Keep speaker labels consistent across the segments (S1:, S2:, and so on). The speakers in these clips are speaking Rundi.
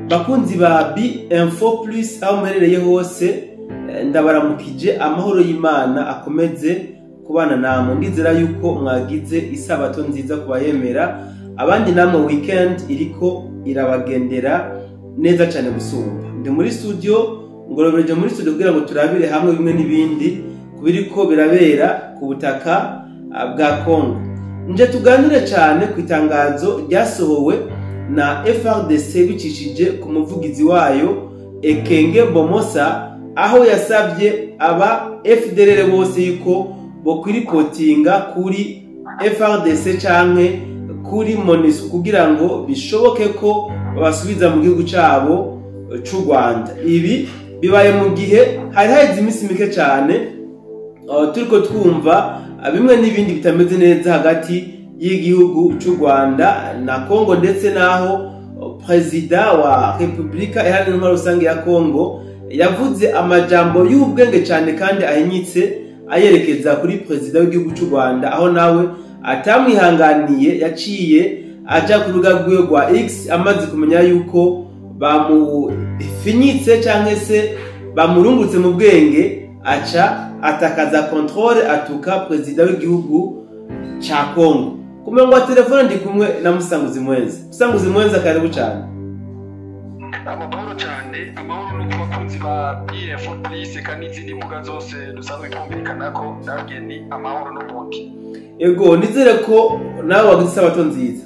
S1: bakunzi ba Info Plus aho muherereye hose ndabaramukije amahoro y'Imana akomeze kubana namwe ndizera yuko mwagize isabato nziza kubayemera abandi namwe weekend iriko irabagendera neza cyane gusumba ndi muri studio ngorobereje muri studio kugira ngo turabire hamwe bimwe n'ibindi kubiriko birabera ku butaka bwa Kongo nje tuganire cyane ku itangazo ryasohowe na FRDC bicishije ku muvugizi wayo Ekenge Bomosa aho yasabye aba FDLR bose yuko bokwiripotinga kuri FRDC canke kuri MONUSCO kugira ngo bishoboke ko babasubiza mu gihugu cabo c'u Rwanda. Ibi bibaye mu gihe hari hagize imisi mike cyane turiko twumva bimwe n'ibindi bitameze neza hagati y'igihugu c'u Rwanda na Kongo ndetse naho Prezida wa Republika Iharanira Intwaro Rusange ya Kongo yavuze amajambo y'ubwenge cyane kandi ahinyitse ayerekeza kuri Prezida w'igihugu c'u Rwanda aho nawe atamwihanganiye yaciye aja ku rubuga rwiwe rwa X amaze kumenya yuko bamufinyitse cyangwa se bamurungutse mu bwenge aca atakaza controle atuka Prezida w'igihugu ca Kongo. Kumengo wa telefone ndi kumwe na Musanguzi Mwenza karibu cyane.
S2: Amahoro cyane amahoro no kubakunzi ba Info Plus kandi izindi mbuga zose dusanzwe twumvikana ko nabwiye ni amahoro no bundi.
S1: Ego nizere ko nawe wagize isabato nziza.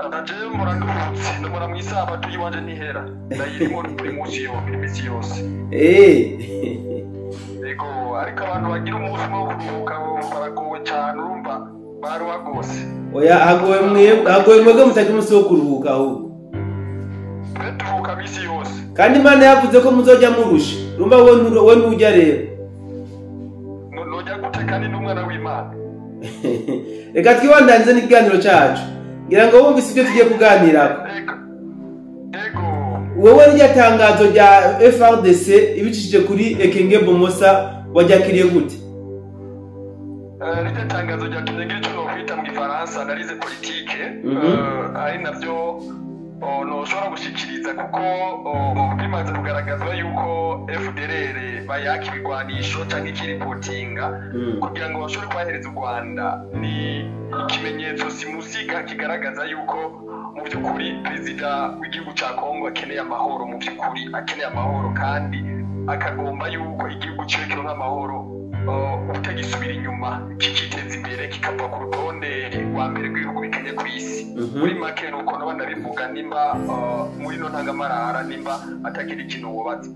S2: Ndaje muranduhutse ndumura mu isabato yiwanje nihera ndayirimo buri munsi yose. Ego ariko abantu bagira umunsi wo kuruhuka baragowe cyane urumva baruwa gose.
S1: Oya hagoye mwebwe mutaki umunsi wo kuruhuka ahubwo.
S2: Turuhuka bisi yose.
S1: Kandi Imana yavuze ko muzojya murusha. Urumva we ntujya rero.
S2: Nojya gutekana n'umwana w'Imana.
S1: Reka twibandanze n'ikiganiro cyacu. Ngira ngo wumvise ibyo tugiye kuganira.
S2: Ego.
S1: Wewe rya tangazo rya FRDC ibicishije kuri Ekenge Bomosa wajakiriye gute?
S2: Rya tangazo rya tumengira cyo no kwita mu Gifaransa analize politique ari navyo no shobora gushikiriza kuko bimaze kugaragazwa yuko FDLR bayaka ibigwanisho cyangwa ikiripotinga kugira ngo bashobore kwahereza u Rwanda ni ikimenyetso simusiga kigaragaza yuko mu by'ukuri Prezida w'igihugu ca Kongo akeneye amahoro mu by'ukuri akeneye amahoro kandi akagomba yuko igihugu cyo kironka amahoro utagisubira inyuma kikiteza imbere kikava ku rutonde rwa mbere rw'ibihugu bikenye ku isi muri make nuko nabana bivuga nimba muri no ntangamarara nimba atagira ikintu wobaza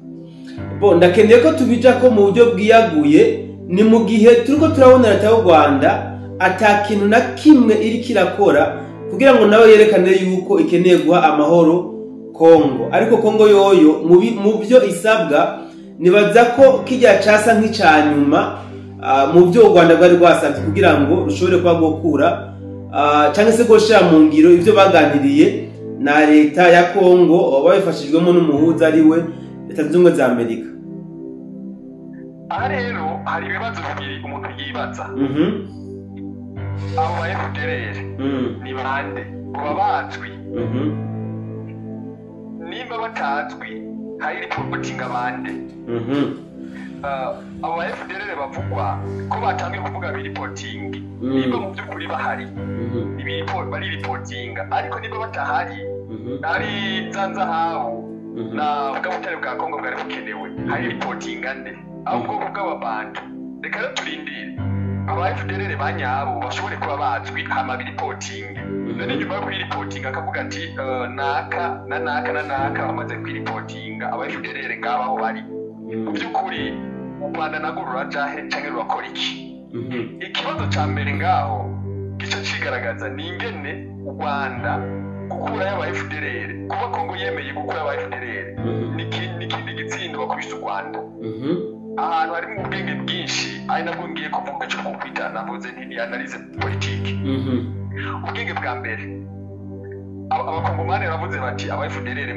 S1: bo ndakeneye ko tubija ko mu buryo bwiyaguye ni mu gihe turiko turabona leta y'u Rwanda atakintu na kimwe iri kirakora kugira ngo nawe yerekane yuko ikeneye guha amahoro Kongo ariko Kongo yoyo mu byo isabwa nibaza ko kijya casa nk'icanyuma mu byo u Rwanda bwari rwasabye kugira ngo rushobore kwa gukura cyangwa se goshira mu ngiro ivyo baganiriye na leta ya Kongo babifashijwemo n'umuhuza ari we Leta Zunze Ubumwe za Amerika.
S2: Rero hari ibibazo bibiri umuntu yibaza. Abo ba FDLR ni bande babazwi nimba batazwi hari reportinga bande abo ba FDLR bavugwa ko batangiye kuvuga reporting nimba mu by'ukuri bahari bari reportinga ariko nimba batahari ari zanza hawo na bw'ubutare bwa Kongo bwari bukenewe hari reportinga nde ahubwo bw'abantu reka rero turindire aba FDLR banyabo bashobore kuba bazwi hama reporting none nyuma yo reporting akavuga ati naka bamaze reporting aba FDLR ngabaho bari mu by'ukuri u Rwanda nagurura jahe cyangwa rwakora iki ikibazo ca mbere ngaho gice cigaragaza ni ingene u Rwanda gukura y'aba FDLR kuba Kongo yemeye gukura y'aba FDLR nikindi gitsindwa kubisa u Rwanda ahantu hari mu bwenge bwinshi ari nabwo ngiye kuvuga cyo kwita navuze nti analyse politique ubwenge bwa mbere abakongomani bavuze bati aba FDLR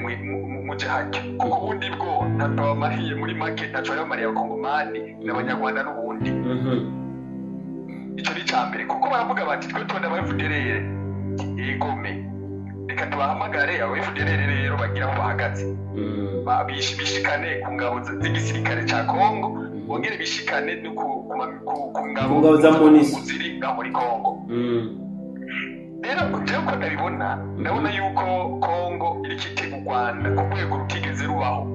S2: muje hajya kuko ubundi bwo ntabwo bamariye muri market ntaco bamariye abakongomani n'abanyarwanda n'ubundi icyo ni cyambere kuko baravuga bati twe tonda aba FDLR egome reka tubahamagare abo FDLR rero bagira aho bahagaze bishikane ku ngabo z'igisirikare ca Kongo bongere bishikane no ku ngabo
S1: za MONUSCO
S2: ziri muri Kongo. Rero jewe ko ndabona yuko Kongo iri kitega u Rwanda ku rwego rutigeze rubaho.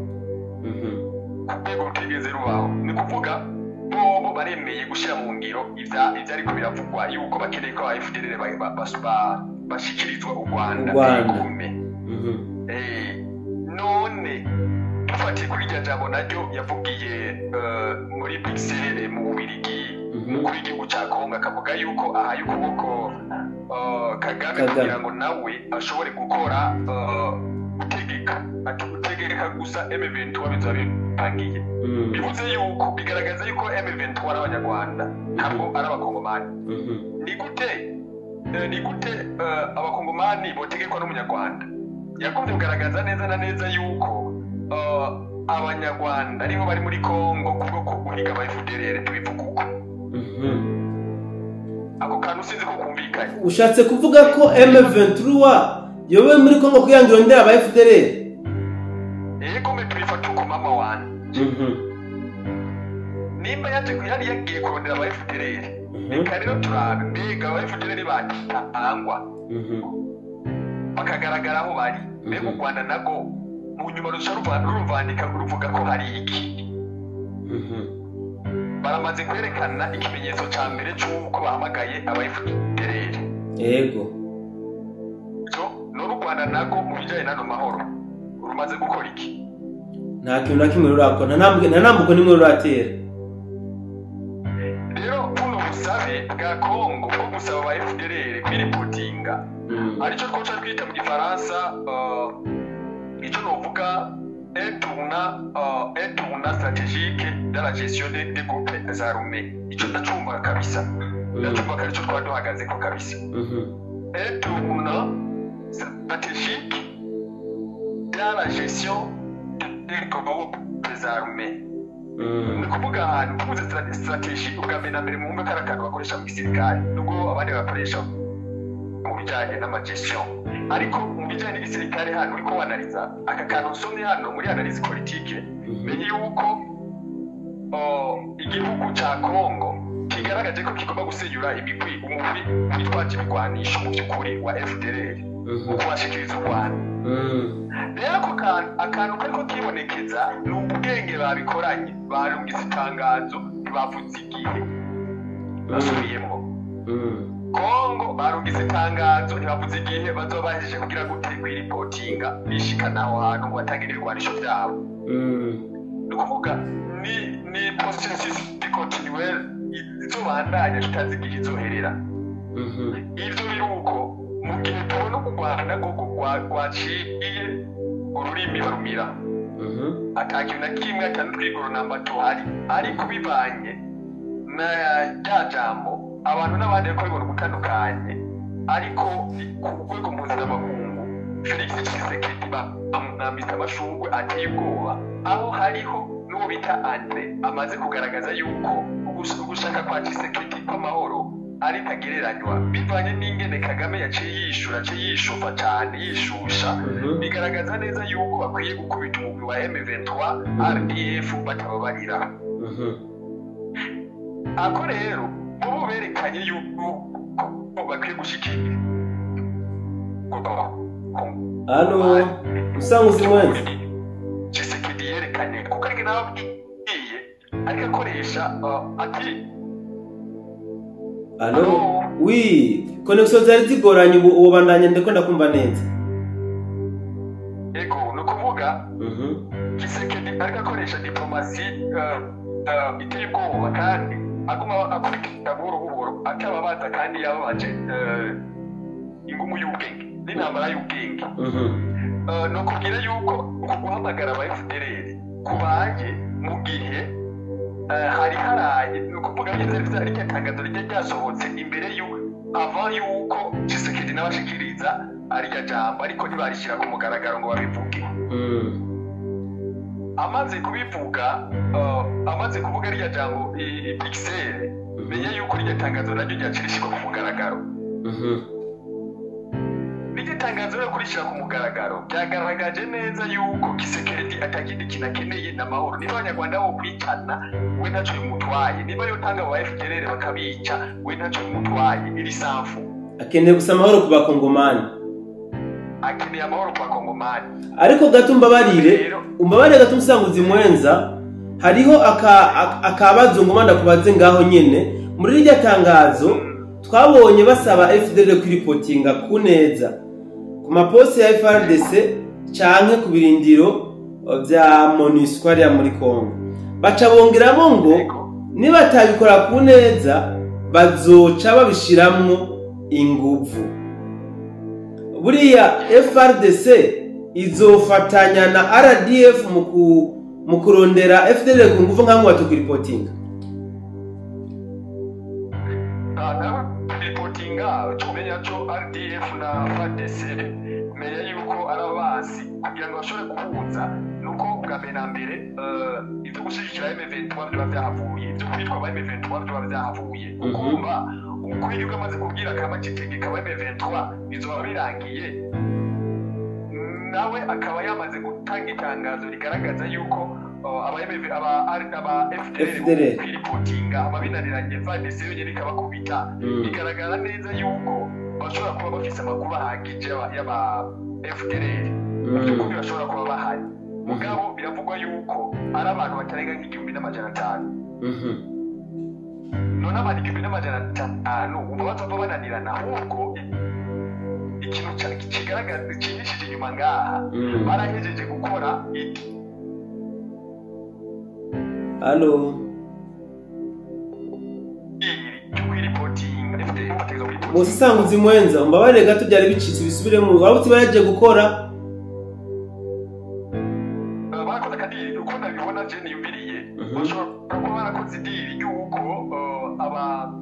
S2: Ni kuvuga bobo baremeye gushira mu ngiro ivyari ko biravugwa yuko bakeneye ko FDLR bashikirizwa u Rwanda. None dufatiye kuri iryo jambo naryo yavugiye muri Bruxelles mu Bubiligi umukuru w'igihugu cya Kongo akavuga yuko ahaye ukuboko Kagame kugira ngo nawe ashobore gukora gutegeka gusa M23 bizaba bipangiye. Bivuze yuko bigaragaza yuko M23 ari abanyarwanda ntabwo ari abakongomani. Ni gute abakongomani botegekwa n'umunyarwanda? Yakunze kugaragaza neza na neza yuko abanyarwanda aribo bari muri Kongo kubwo kuguhiga aba FDLR tubivuga uko. Ako kantu sinzi ko kumvikanye.
S1: Ushatse kuvuga ko M23 yobe muri Kongo kuyangira ndera aba FDLR?
S2: Yego me tubifata uko mama wanje. Nimba yagiye kurondera aba FDLR. Reka rero turabe mbega aba FDLR batangwa. Bakagaragara aho bari. Mbega u Rwanda nago mu nyuma ruvandika ruvuga ko hari iki. Baramaze kwerekana ikimenyetso cya mbere cy'uko bahamagaye aba FDLR.
S1: Yego.
S2: N'u Rwanda nago mu bijyanye n'ano mahoro rumaze gukora iki?
S1: Nta kintu na kimwe rurakora, nta ntambuko nimwe ruratera.
S2: Rero buno busabe bwa Kongo bwo gusaba aba FDLR kwiripotinga aricyo twoca twita mu Gifaransa icyo novuga un tournant stratégique dans la gestion des groupes armés. Icyo ndacumva kabisa, ndacumva ko aricyo twari duhagaze ko kabisa. Un tournant stratégique dans la gestion des groupes armés. Ni kuvuga ahantu tuvuze stratégie ubwa mbere na mbere mu mbe karakantu bakoresha mu gisirikare nubwo abandi bakoresha mu bijyanye n'amagestion, ariko mu bijyanye n'igisirikare hano uriko wanariza aka kantu nsomye hano muri analyse politique menye yuko igihugu cya Kongo kigaragaje ko kigomba gusenyura imigwi umugwi witwaje ibigwanisho mu by'ukuri wa FDLR mu kubashikiriza u Rwanda. Rero ako akantu kariko kibonekeza ni ubwenge babikoranye barungize itangazo ntibavuze igihe basubiyemo. Kongo barungize itangazo ntibavuze igihe bazoba bahejeje kugira gute kwiripotinga bishikana aho hantu ngo batangire ibigwanisho byabo. Ni ukuvuga ni processus continuel izobandanya tutazi igihe izoherera. Ivyo biri uko mu gihe tubona u Rwanda rwaciye ururimi barumira atakintu na kimwe atanutwigoro namba tuhari, ariko bivanye na rya jambo abantu n'abandi bariko bibona gutandukanye, ariko ku rwego mpuzamakungu Felix Tshisekedi bamwambitse amashurwe ateye ubwoba, aho hariho n'uwo bita Andre amaze kugaragaza yuko ugushaka kwa Tshisekedi kw'amahoro ari ntagereranywa bivanye n'ingene Kagame yaciye yishufa cyane yishusha. Bigaragaza neza yuko bakwiye gukubita umugwi wa M23 RDF batababarira. Ako rero bo berekanye yuko bakwiye gushikira.
S1: Halo, usanguzi mwenzi.
S2: Tshisekedi yerekanye kuko ari nabwiye ariko akoresha ati
S1: Halo, oui, connexion zari zigoranye ubu bandanye ndekunda kumva neza.
S2: Ego, no kuvuga Tshisekedi ariko akoresha diplomasi iteye ubwoba kandi aguma akurikira buhoro atababaza kandi yababaje ingumu y'ubwenge n'intambara y'ubwenge. No kugira yuko guhamagara aba FDLR kubaye mu gihe hari haraye ni ukuvuga neza ariko itangazo rye ryasohotse imbere yuko Tshisekedi n'abashikiriza arya jambo, ariko ntibarishyira ku mugaragaro ngo babivuge. Amaze kuvuga rya jambo Bruxelles menye yuko rya tangazo naryo ryacirishirwa ku mugaragaro. Iryo tangazo ryo kubishyira ku mugaragaro byagaragaje neza yuko Kisekedi atakindi kinakeneye n'amahoro. Niba abanyarwanda bo kwicana we ntacyo bimutwaye, niba yo tanga wa FDLR bakabica we ntacyo bimutwaye. Iri sanfu
S1: akeneye gusa amahoro ku bakongomani,
S2: akeneye amahoro ku bakongomani.
S1: Ariko gato umbabarire gato Musanguzi Mwenza, hariho akabazo ngomanda kubaze ngaho nyene muri irya tangazo twabonye basaba FDLR kwiripotinga ku neza ku maposte ya FARDC canke ku birindiro vya MONUSCO ya muri Kongo. Baca bongeramo ngo nibatabikora ku neza bazoca babishiramwo inguvu. Buriya FARDC izofatanya na RDF mu kurondera FDLR ku nguvu nkamwe batukiripotinga.
S2: Reportinga tumenya cyo RDF na FARDC menya yuko arabasi kugira ngo bashobore kuhuza nuko bwa mbere ibyo gushyigikira M23 byo byahavuye, ibyo kwitwa ba M23 byo byahavuye. Ukumva ukuri yuko amaze kubwira kama kitegeka ba M23 bizoba birangiye, nawe akaba yamaze gutanga itangazo rigaragaza yuko aba FDLR kwiripotinga ababinaniranye FARDC yonyine ikabakubita. Bigaragara neza yuko bashobora kuba bafise amakuru ahagije y'aba FDLR by'ukuri bashobora kuba bahari, mugabo biravugwa yuko ari abantu batarenga nk'igihumbi n'amajana 5. None abantu 1,500 ubu bazava bananirana, ahubwo ikintu kigaragaza kinishije inyuma ngaha barahejeje gukora
S1: Halo Musanguzi Mwenza, umbabarire gato byari bicitse bisubiremo. Wabutse baje gukora
S2: bakoze kadiri uko nabibona je niyumviriye bashobora kuba barakoze idiri yuko aba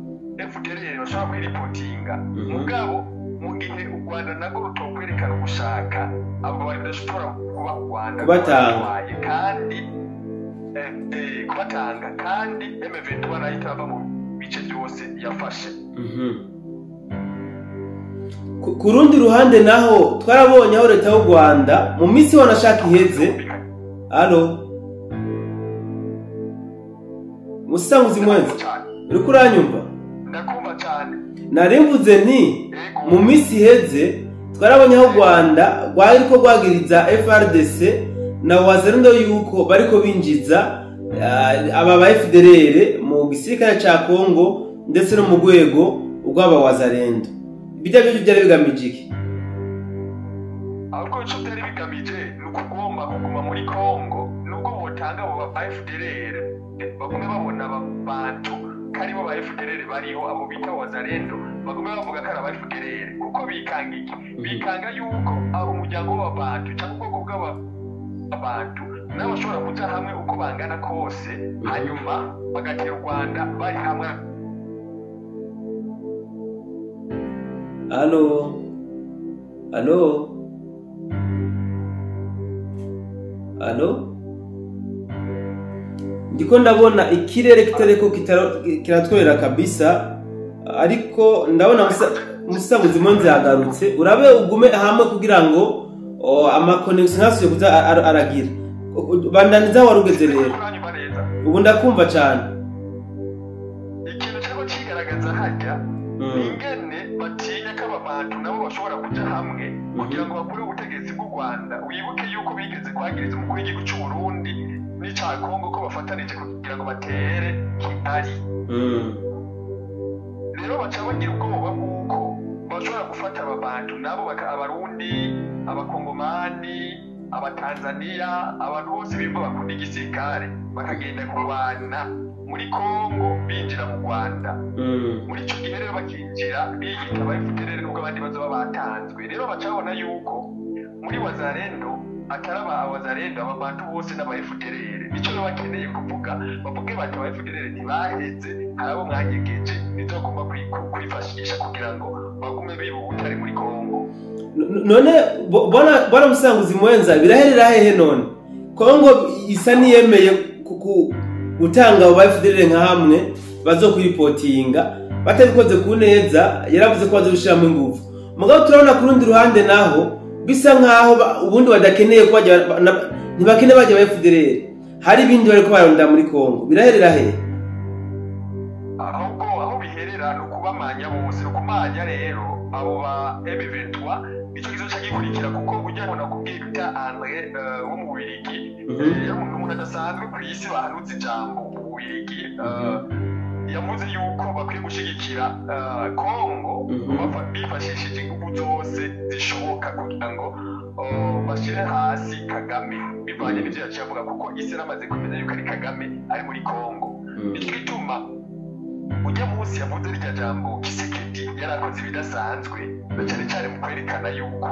S2: FDLR bashobora kwiripotinga, mugabo mu gihe u Rwanda nago rutokwerekana gushaka abo bari bashobora kuba u Rwanda
S1: kubatanga
S2: kandi kubatanga kandi M23 nahita ava mu bice byose yafashe.
S1: Ku rundi ruhande naho twarabonye aho leta y'u Rwanda mu minsi wanashaka iheze. Halo Musanguzi Mwenza, uriko uranyumva?
S2: Ndakumva cyane.
S1: Narimvuze nti mu minsi iheze twarabonye aho u Rwanda rwariko rwagiriza FARDC na wazalendo yuko bariko binjiza aba ba FDLR mu gisirikare ca Kongo ndetse no mu rwego rw'aba wazalendo. Bijya byo byari bigamije iki?
S2: Ahubwo cyo byari bigamije n'ukugomba kuguma muri Kongo, nubwo botanga abo ba FDLR bagume babona abantu kari bo ba FDLR bariho, abo bita wazalendo bagume bavuga kari aba FDLR, kuko bikanga yuko abo umuryango w'abantu cyangwa ubwoko bw'abantu nabo bashobora kuja hamwe uko bangana kose, hanyuma bagatera u Rwanda bari hamwe.
S1: Halo ndiko ndabona ikirere kitareko kiratwerera kabisa, ariko ndabona Musanguzi Mwenza yagarutse. Urabe ugume hamwe kugira ngo ama connection hasi kuza aragira bandaniza warugeze rero. Ubu ndakumva cyane.
S2: Ikintu cyo kigaragaza hajya ingene batinya ko abantu nabo bashobora kuja hamwe kugira ngo bakure ubutegetsi bw'u Rwanda. Wibuke yuko bigeze kwagiriza umukuru w'igihugu cy'u Burundi n'icya Kongo ko bafatanije kugira ngo batere Kigali. Rero baca bagira ubwoba bw'uko bashobora gufata aba bantu nabo abarundi, abakongomani, abatanzania, abantu bose bimba bakunda igisirikare bakagenda kurwana muri Kongo binjira mu Rwanda. Muri icyo gihe rero bakinjira biyita ba FDLR nubwo abandi bazoba batanzwe. Rero bacabona yuko muri wazalendo ataraba wazalendo aba bantu bose n'aba FDLR icyo bakeneye kuvuga bavuge bati aba FDLR ntibaheze, harabo mwanyegeje bizogomba kwifashisha kugira ngo bagume bibutare muri Kongo.
S1: None bona Musanguzi Mwenza biraherera hehe none? Kongo isa niyemeye gutanga abo FDLR nka hamwe bazokwiripotinga batabikoze ku neza, yaravuze ko bazobishiramo ingufu. Mugabo turabona ku rundi ruhande naho bisa nkaho ubundi badakeneye ko ntibakeneye bajya ba FDLR, hari ibindi bariko barondera muri Kongo, biraherera he?
S2: aho biherera ni ukubamanya bose, ni ukumanya rero abo ba M23 nicyo kizoca gikurikira, kuko burya ngo nakubwiye bita Andre wo mu Bubiligi, umuntu adasanzwe ku isi bahanutse ijambo mu Bubiligi, yavuze yuko bakwiye gushyigikira Kongo bifashishije ingufu zose zishoboka kugira ngo bashyire hasi Kagame, bivanye n'ibyo yaciye avuga, kuko isi yaramaze kumenya yuko ari Kagame ari muri Kongo. Nicyo gituma ujya munsi yavuze rya jambo Kisekedi yarakoze ibidasanzwe, cyane cyane mu kwerekana yuko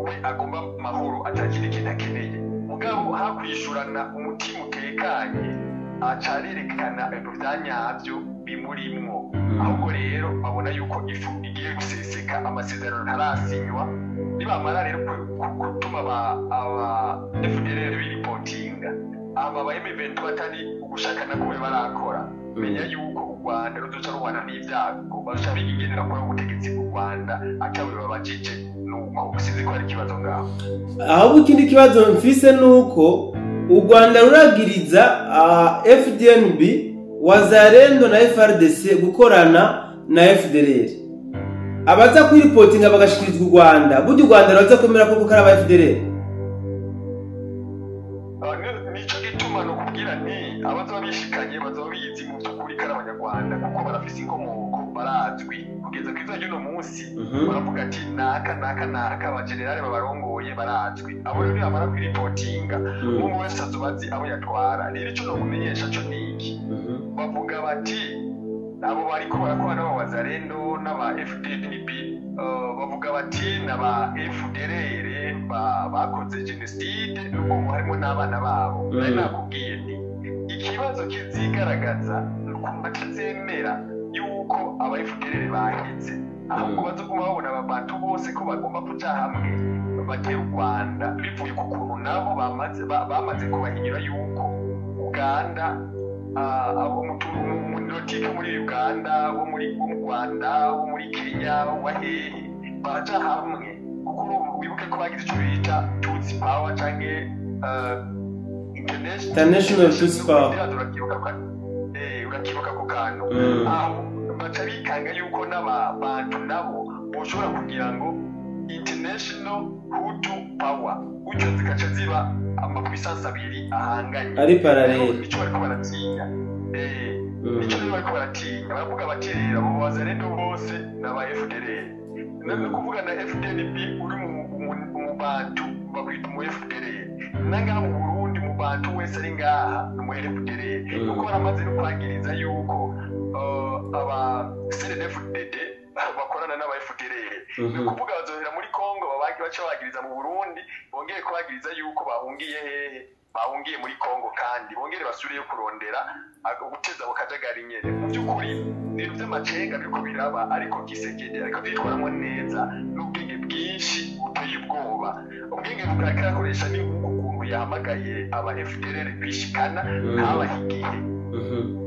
S2: we agomba amahoro atakiri ikintu akeneye, mugabo hakwishurana umutima utekanye acarerekana ibintu bya nyabyo bimurimwo. Ahubwo rero babona yuko ifu igiye guseseka, amasezerano ntarasinywa, nibamara rero gutuma aba FDLR biripotinga aba ba M23 atari ugushakana ko barakora, menya yuko u Rwanda ruzoca rubana n'ibyago, basha bigenera ko ubutegetsi bw'u Rwanda atawe babajije, nuko usize ko ari kibazo ngaho.
S1: Ahubwo ikindi kibazo mfise nuko u Rwanda ruragiriza FDNB, Wazalendo na FRDC gukorana na FDLR. Abaza kwiripotinga bagashikirizwa u Rwanda, buryo u Rwanda ruza kwemera ko gukora aba FDLR?
S2: Nico gituma no kubwira nti abaza bishikanye bazo bizi mu byukuri kara abanyarwanda, kuko barafise inkomoko, barazwi kugeza kwiza y'uno munsi. Baravuga ati naka abagenerale babarongoye barazwi, abo rero bamara kwiripotinga umwe wese azubazi abo yatwara. Rero ico no kumenyesha cyo niki, bavuga bati abo bariko barakorana n'aba Wazalendo n'aba FDNB, bavuga bati n'aba FDLR bakoze genocide, n'ubwo harimo n'abana babo. Nari nakubwiye nti ikibazo kizigaragaza nuko batazemera yuko aba FDLR bahetse, ahubwo bazoguma babona abantu bose ko bagomba kuja hamwe batera u Rwanda, bivuye ku kuntu nabo bamaze kubahinyura yuko Uganda, umunotika muri Uganda, wo muri Rwanda, wo muri Kenya, wahehe baja hamwe, kuko wibuke ko bagize icyo bita Tutsi Power canke
S1: International Tutsi Power,
S2: urakibuka ku kantu aho baca bikanga yuko n'abantu nabo boshobora kugira ngo International Hutu Power, ucyo zikaca ziba amapuissance abiri ahanganye
S1: ari parallel.
S2: Nico bariko baratinya, nico bariko baratinya, baravuga bati rero abo Wazalendo bose n'aba FDLR, nabwo kuvuga na FDNB uri mu bantu bakwita mu FDLR, nanga mu Burundi mu bantu wese ari ngaha mu FDLR, kuko baramaze no kwangiriza yuko aba CNDD-FDD bakorana n'aba FDLR. Ni kuvuga bazohera muri Kongo babagi baca bagiriza mu Burundi, bongeye kubagiriza yuko bahungiye hehe, bahungiye muri Kongo, kandi bongere basuriye kurondera guteza bukajagari nyene. Mu by'ukuri ibintu by'amacenga biriko biraba, ariko Kisekedi ariko bitwaramo neza n'ubwenge bwinshi buteye ubwoba. Ubwenge bukarakoresha ni ukuntu yahamagaye aba FDLR kwishikana ntabahigiye,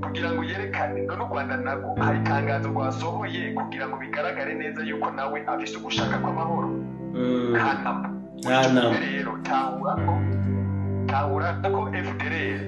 S2: kugira ngo yerekane none u Rwanda nabwo hari itangazo rwasohoye kugira ngo bigaragare neza yuko nawe afise ugushaka kw'amahoro. Rero tahura ko FDLR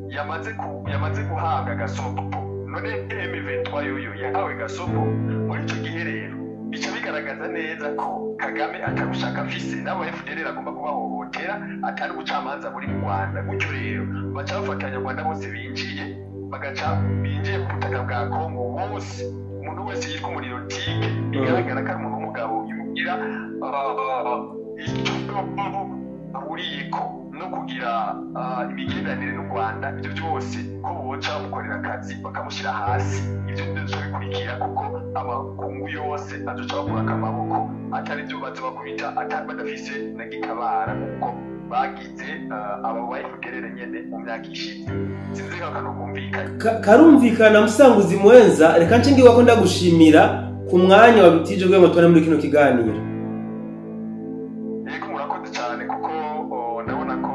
S2: yamaze guhabwa gasopo, none M23 yoyo yahawe gasopo. Muri icyo gihe rero bica bigaragaza neza ko Kagame atagushaka afise, n'abo FDLR agomba kubahohotera, atari ubucamanza buri mu Rwanda. Gutyo rero baca bafatanya Rwanda bose binjiye ku butaka bwa Kongo bose, umuntu wese yitwa umuriro tike, bigaragara ko ari umuntu w'umugabo yugira icyo ahuriyeko no kugira imigenderanire n'u Rwanda. Ibyo byose ko boca bamukorera akazi bakamushyira hasi, ibyo byose bikurikira, kuko amakungu yose azoca bakura amaboko, atari byo baza bakubita badafise na gitabara, kuko bagize aba bayifugerere nyene mu myaka ishize. Sinzi ko kanokumvikana
S1: karumvikana. Musanguzi mwenza, reka nce ngiwa ko ndagushimira ku mwanya wabitije gwe mutwana muri kino kiganiro.
S2: Yego murakoze cyane, kuko ndabona ko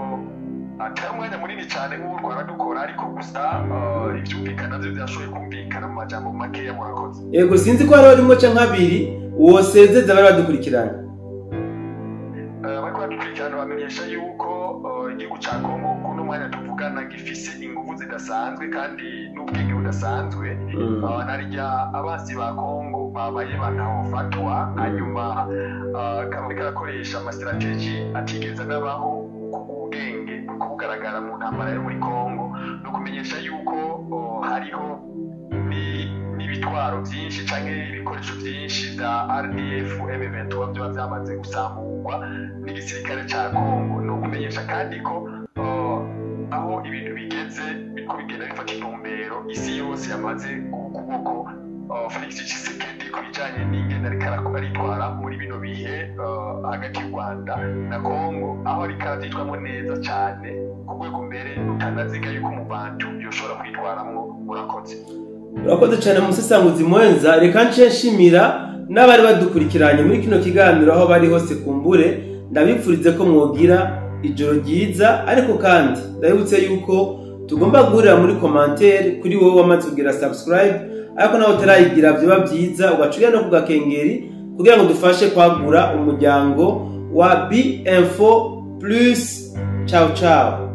S2: atari umwanya munini cyane nk'uwo Rwanda dukora, ariko gusa ibyumvikana byo byashoboye kumvikana mu majambo makeya. Murakoze.
S1: Yego sinzi ko hari rimwe canke kabiri wosezeza bari badukurikirana.
S2: kumenyesha yuko igihugu ca Kongo kuno mwanya tuvugana gifise ingufu zidasanzwe kandi n'ubwenge budasanzwe. Narya abasi ba Kongo babaye banahofatwa, hanyuma kamwe karakoresha amasitrategi atigeze n'abaho ubwenge kugaragara mu ntambara yo muri Kongo, no kumenyesha yuko hariho n'ibitwaro byinshi canke ibikoresho byinshi bya RDF M23 byo byamaze gusamburwa n'igisirikare ca Kongo. No kumenyesha kandi ko aho ibintu bigeze biko bigenda bifata intumbero, isi yose yamaze kuboko Felix Tshisekedi ku bijanye n'ingene ariko aritwara muri bino bihe hagati y'u Rwanda na Kongo, aho ariko aritwamo neza cyane ku rwego mbere utanaziga yuko mu bantu yoshobora kwitwaramwo.
S1: Urakoze cyane umusesanguzi mwenza. Reka nce nshimira n'abari badukurikiranye muri kino kiganiro aho bari hose kumbure, ndabipfurize ko mwogira ijoro ryiza, ariko kandi ndabibutse yuko tugomba guhurira muri commentaire kuri wowe wamaze kugira subscribe, ariko nawe utarayigira byoba byiza ugacuya no kugakengeri kugira ngo dufashe kwagura umuryango wa B-Info Plus. Ciao ciao.